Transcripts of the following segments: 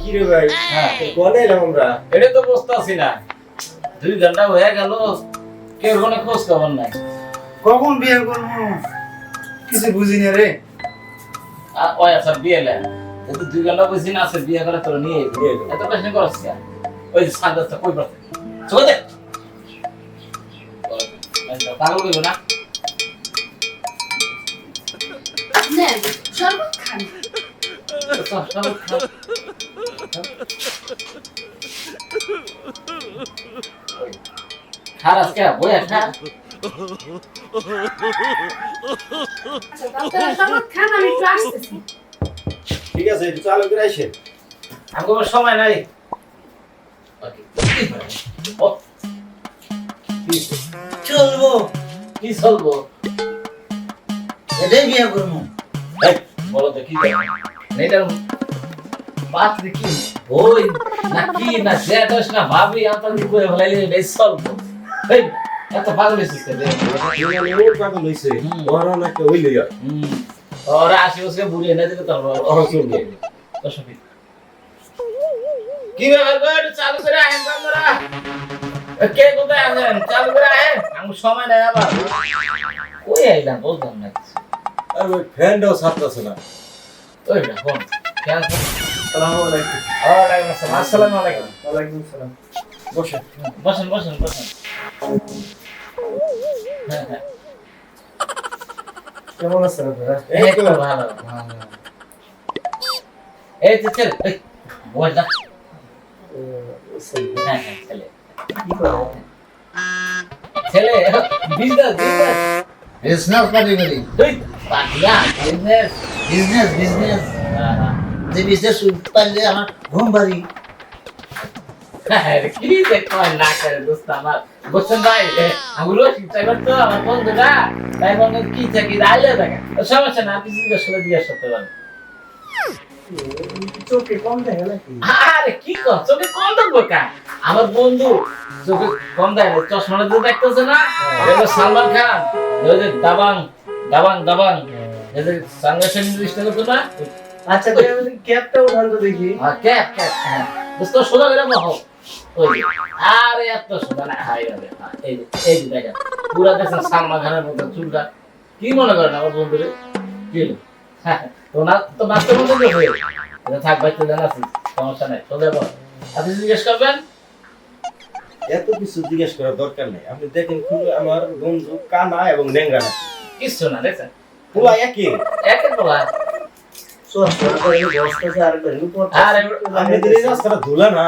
কি রে ভাই? হ্যাঁ কোনে এলাম আমরা? এটা তো বুঝতেছি না 2 ঘন্টা হয়ে গেল কেউ কোনো খোঁজ খবর নাই কখন বিয়ে করবো কিছু বুঝি না রে। আর ওই আচ্ছা বিয়ে লেন তো 2 ঘন্টা বুঝি না আছে বিয়ে করে তোর নিয়ে নিয়ে যাবো। এত প্রশ্ন করছ কেন ওই যে সাদাটা কই পারছে চলে দে পাগল হইব না নেন শরবত খান। খারাপ কে বই খা আচ্ছা আপনারা শরবত খান, আমি একটু আসতেছি। ঠিক আছে, একটু চালু করে আইসে। আমার সময় নাই ও, চলবো কি চলবো এটাই বিয়ে করবো। এই, বলো তো কি এটার বাত কি বই না কি না জেটাস না ভাবি আতা কি করে ফেলাইলে এটাই চলবো এই এত পাগল হইছিস কেন ওর পাগল হইছে। ওরা নাকি ওই লইয়া। ওরা 80 বছরে বুড়ি এনে দিতে তোর ওরা চলবে। তো সবই কি ব্যাপার গো একটু চালু করে আহেন তোমরা কে কোথায় আছেন চালু করে আহেন আমি সময় নাই আবার কই আইলাম বুঝলাম না কিছু। আর ওই ফ্যানটাও ছাড়তেছে না। ওই না ফোন কেন আসসালামু আলাইকুম। ওয়ালাইকুম আসসালাম আসসালামু আলাইকুম ওয়ালাইকুম সালাম। বসে। বসেন বসেন বসেন হ্যাঁ হ্যাঁ কেমন আছেন আপনারা? এই তো ভালো এই তো চল এই বল না হ্যাঁ হ্যাঁ চলে কি করো? ছেলে বিজনেস বিজনেস বিজনেস পারি করি। তুই পাগলা বিজনেস বিজনেস বিজনেস হ্যাঁ যে বিজনেস পারলে আমার ঘুম বাড়ি। হ্যাঁ কি দেখো না করে দোস্ত আমার বসেন ভাই আগুলো চিন্তা করতো আমার বন্ধুরা তাই মনে কি থাকি আইলে দেখেন সমস্যা না আপনি জিজ্ঞেস করতে পারেন চোখে কম দেখে নাকি? আরে কি কর চোখে কম দেখবো কা আমার বন্ধু চোখে কম দেয় না চশমাটা দিয়ে দেখতেছে না এটা সালমান খান ওই যে দাবাং দাবাং দাবাং এই যে সানগ্লাসের ইংলিশটা করতো না আচ্ছা তাহলে আমি ক্যাপটা উঠান তো দেখি। আর ক্যাপ ক্যাপ হ্যাঁ দোস্ত সোজা করে বহো ওই যে, আরে এত সোজা না হাই রে এই যে দেখেন পুরা দেখেন সালমান খানের মতো চুলটা কি মনে করেন আমার বন্ধুরে কি হলো? হ্যাঁ, তো না তো নাচতে মতো কি হয়ে এটা থাক ভাই তুই জানাছিস সমস্যা নাই চলে বল আপনি জিজ্ঞেস করবেন এত কিছু জিজ্ঞেস করার দরকার নেই। আপনি দেখেন খুলে আমার বন্ধু কানা এবং ন্যাংরা না। কিচ্ছু না দেখছেন পুরা একই। একে বলা চশমা করে বসতেছে আর করে উপর। আরে আপনি দিলে রাস্তাটা ধুলা না।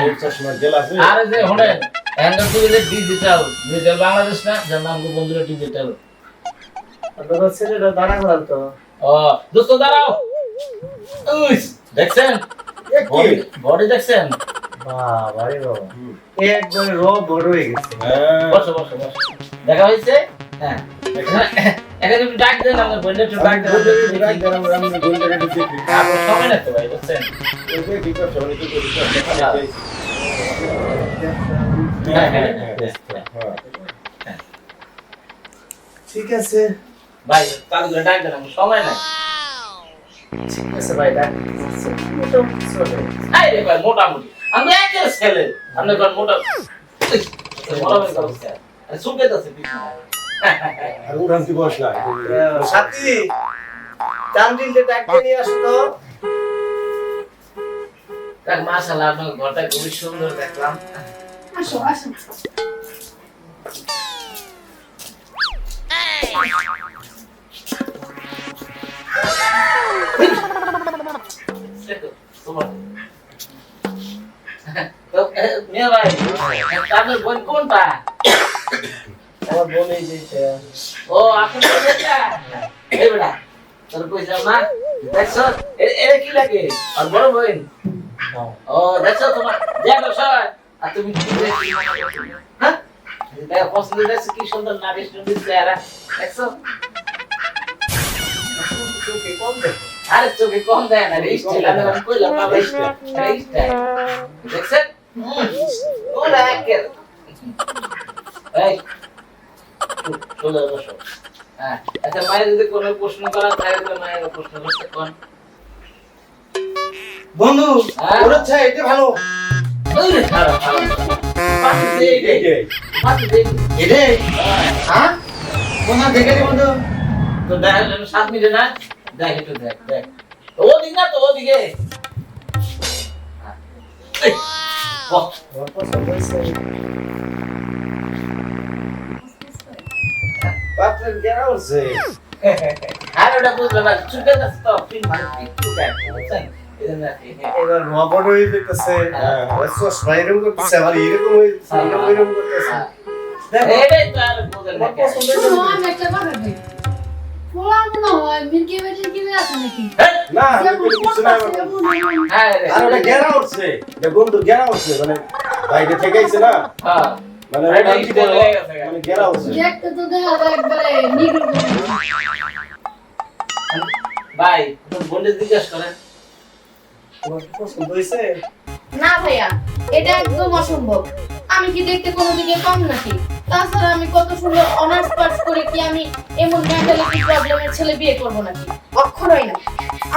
ওই চশমার জেলা আছে। আরে যে হলেন angle to digital digital Bangladesh না যার নাম বন্ধুরা ডিজিটাল আপনার ছেলেটা দাঁড়া করান তো। ও দোস্ত দাঁড়াও উইস দেখছেন একই। বডি দেখছেন বাবা রে বাবা একবারে বড় হয়ে গেছে। হ্যাঁ। বসো বসো বসো দেখা হয়েছে হ্যাঁ এখানে একটু ডাক দেন আপনার বোনটা একটু ডাক দেন আপনার সময় না তো ভাই বুঝছেন হ্যাঁ, হ্যাঁ, হ্যাঁ। ঠিক আছে ভাই চালু করে ডাক দেন আমার সময় নাই ঠিক আছে ভাই ডাক দিচ্ছি। মোটামুটি চলে। আই রে ভাই মোটামুটি আমি একের ছেলে আপনি কোন মোটা মোটামুটি করছে আরে সুপে আছে পিছনে আর উড়ান্তি বসলা। সাথী তানজিলকে ডাক দিয়ে নিয়ে আসো তো। দেখ মাশাআল্লাহ আপনার ঘরটা খুবই সুন্দর দেখলাম আসো আসো। দেখো তোমার তো মিয়া ভাই আপনার বোন কোনটা আমার বোন এই যে এটা। ও আপনি কোনটা এই বেটা তোর কই যাও না দেখছো এর কি লাগে আর বড় বোন ও দেখছো তোমার দেখো সবাই আর তুমি কি হ্যাঁ দেখো পছন্দ দেখছো কি সুন্দর নারী সুন্দর চেহারা দেখছো চোখে কম দেখে। আরে চোখে কম দেয় না রে স্টাইল আমি কইলাম বাবা স্টাইল দেখছেন ওরা একের এই চলে বসো হ্যাঁ আচ্ছা মায়ের যদি কোনো প্রশ্ন করা থাকে তাহলে মায়ের প্রশ্ন করতে কোন বন্ধু হ্যাঁ? ওর হচ্ছে এটা ভালো ওই রে, খারাপ, খারাপ। পাতি দে, এই রে, এইটাই। পাতি দে। এটা হ্যাঁ বন্ধু দেখে দি বন্ধু তো দেখ, 7 মিনিট না? দেখ একটু দেখ, দেখ। ওদিক না তো, ওদিকে। এই, বাহ, আমার পছন্দ হয়েছে পাত্রের গেরা হচ্ছে আর ওটা বুঝবে না, চুকে যাচ্ছে তো, পিন ভালো, পিন চুকে আছে, বুঝছেন? এজন্য আর কি, হ্যাঁ। এবার নবড় হয়ে যেতেছে চশমা এরকম করতেছে আবার এরকম হয়েছে এরকম করতেছে দেখো এটাই তো আর বুঝেন না আমার কেন। পছন্দ শুনো, আমি একটা কথা বলি। পোলা মনে হয় মিল্কি টিল্কি আছে নাকি? হেই, না যেমন কিছু না করতাছে, এমন এমন। হ্যাঁ রে, আর ওটা গেরা উঠছে এটা বন্ধু গেরা উঠছে মানে বাইরে থেকে আইছে না হ্যাঁ। মানে এটা ওটা কি স্কুলে বলে? লেগে গেছে। মানে গেরা উঠছে দেখতে তো দেখা যায় একবারে নিগ্রো করে। ভাই, আপনার বোনকে জিজ্ঞেস করেন। তোমার কি পছন্দ হয়েছে না ভাইয়া, এটা একদম অসম্ভব। আমি কি দেখতে কোনো দিকে কম নাকি? তাছাড়া আমি কত সুন্দর অনার্স পাস করে কি আমি এমন মেন্টালিটি প্রবলেমের ছেলে বিয়ে করব নাকি? কখনোই না,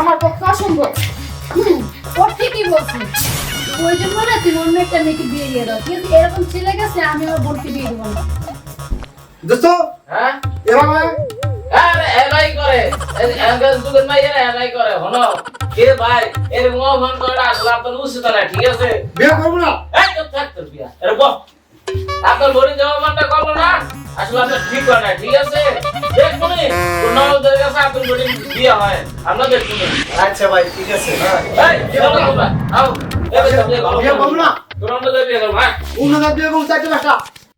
আমার পক্ষে অসম্ভব। ও ঠিকই বলছে। ওই জন্য না তুই অন্য একটা মেয়েকে বিয়ে দিয়ে দাও। কিন্তু এরকম ছেলে গেছে আমি আমার বোনকে বিয়ে দেবো না। দোস্ত হ্যাঁ? এভাবে আরে, এলাই করে। এঙ্গেজ যুগের মাইয়ারা এলাই করে। হনো, কে ভাই, এরকম অপমান করাটা আসলে আপনার উচিত না, ঠিক আছে? বিয়ে করবো না এই, চুপ থাক তোর বিয়া। এরে বল। আপনার বোনের যে অপমানটা করলো না, আসলে আপনার ঠিক হয় না, ঠিক আছে? দেখুন, তোর ননদের কাছে আপনার বোনের বিয়ে হয়। আমরা দেখুন। আচ্ছা ভাই ঠিক আছে এই, চলো তোমরা, আও। এই, বিয়ে ভালো বিয়ে করবো না তোর অন্য বিয়ে করবো, হ্যাঁ? অন্য বিয়ে করবো চারটে বাসা